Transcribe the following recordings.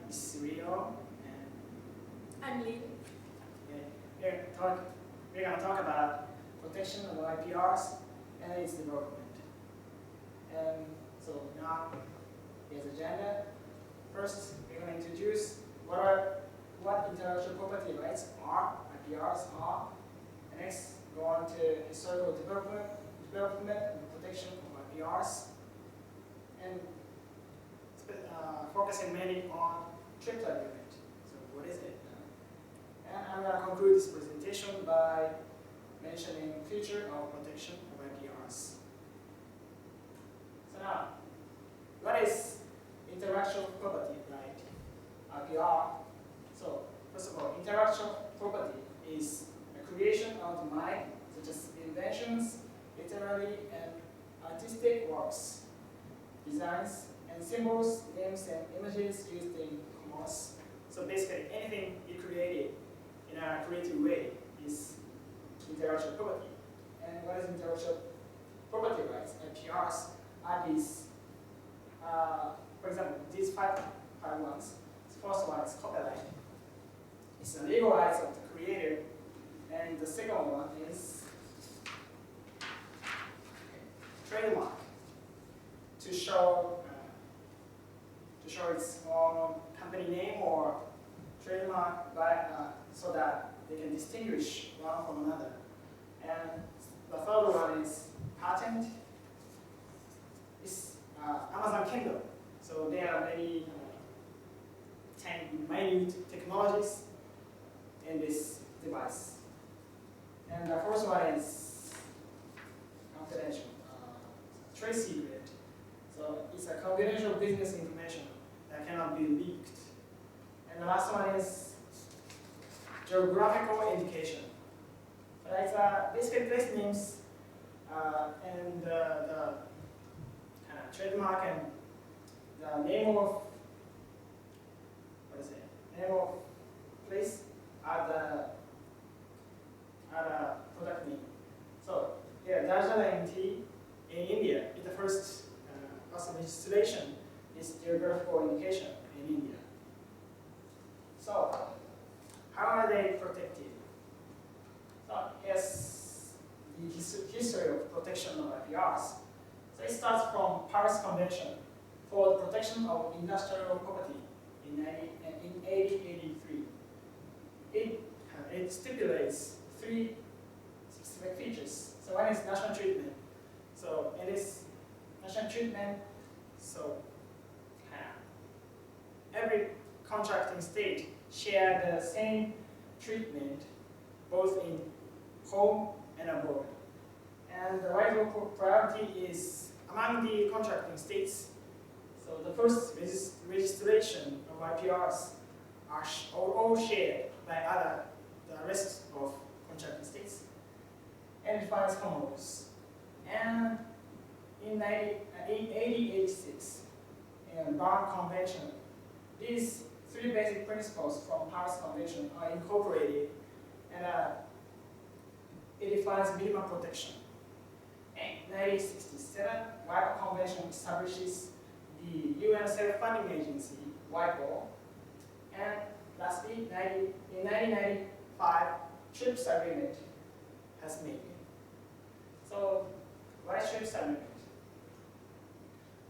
is Rio, and I'm Lin. we're going to talk about protection of IPRs and its development. And so now here's the agenda. First, we're going to introduce what intellectual property rights are, IPRs are. And next, go on to historical development and protection of IPRs, and focusing mainly on TRIPS agreement. So what is it? And I'm going to conclude this presentation by mentioning future of protection of IPRs. So now, what is intellectual property right? IPR. So first of all, intellectual property is a creation of the mind, such as inventions, literary and artistic works, designs, and symbols, names, and images used in commerce. So basically, anything you created in a creative way is intellectual property. And what is intellectual property rights? IPRs are these, for example, these five ones. The first one is copyright. It's the legal rights of the creator. And the second one is trademark, to show its own company name or trademark so that they can distinguish one from another. And the third one is patent. It's Amazon Kindle. So there are many minute technologies in this device. And the first one is confidential, trade secret. So it's a confidential business information that cannot be leaked. And the last one is geographical indication. So it's basically place names and the trademark and the name of place are the product name. So here, Darjeeling tea in India is the first registration is geographical indication in India. So how are they protected? So here's the history of protection of IPRs. So it starts from Paris Convention for the protection of industrial property in 1883. It stipulates three specific features. So one is national treatment. So it is national treatment. So every contracting state share the same treatment both in home and abroad. And the right of priority is among the contracting states. So the first registration of IPRs are all shared by the rest of contracting states, and defines common rules. And in 1886, in Berne Convention, these three basic principles from Paris Convention are incorporated, and it defines minimum protection. In 1967, WIPO Convention establishes the UN Self-Funding Agency, WIPO, and lastly, in 1995, TRIPS agreement has made. So, what is TRIPS agreement?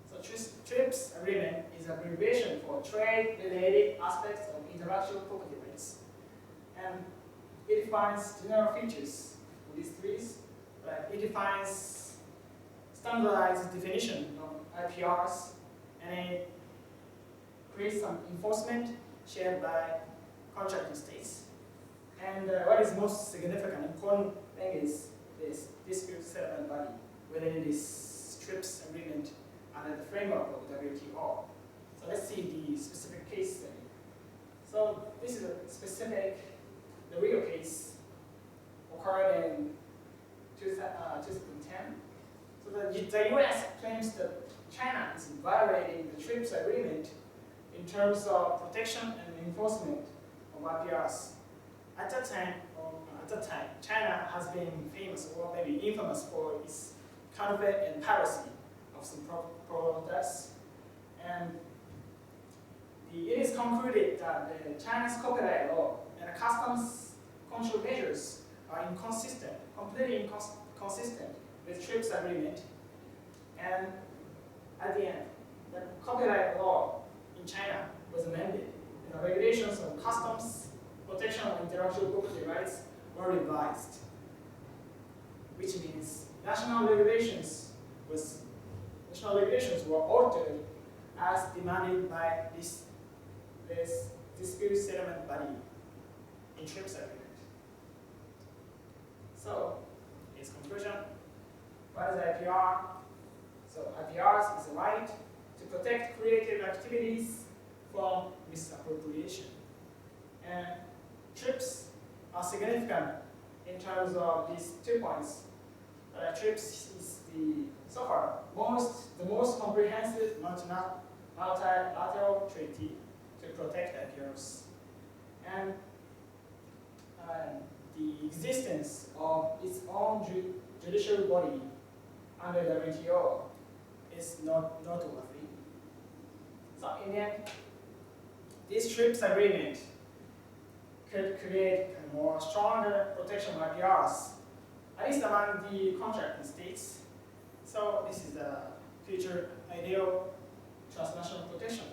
So, TRIPS agreement is an abbreviation for trade-related aspects of intellectual property rights, and it defines general features for these three. It defines standardized definition of IPRs, and it creates some enforcement shared by contracting states. And what is most significant, important thing is this dispute settlement body within this TRIPS agreement under the framework of WTO. So let's see the specific case study. So this is the real case occurred in 2010. So the US claims that China is violating the TRIPS agreement in terms of protection and enforcement of IPRs. At that time, China has been famous, or maybe infamous, for its counterfeit and piracy of some products. And it is concluded that the Chinese copyright law and customs control measures are inconsistent, completely inconsistent with TRIPS agreement. And at the end, the copyright law in China was amended, and the regulations on customs, protection of intellectual property rights were revised, which means national regulations were altered as demanded by this dispute settlement body in TRIPS agreement. So, its conclusion, what is IPR? So IPR is the right to protect creative activities from misappropriation. And TRIPS are significant in terms of these 2 points. TRIPS is so far the most comprehensive multilateral treaty to protect IPRs. And the existence of its own judicial body under the WTO is not noteworthy. So in the end, this TRIPS agreement could create a more stronger protection of IPRs, at least among the contracting states. So this is the future ideal transnational protection.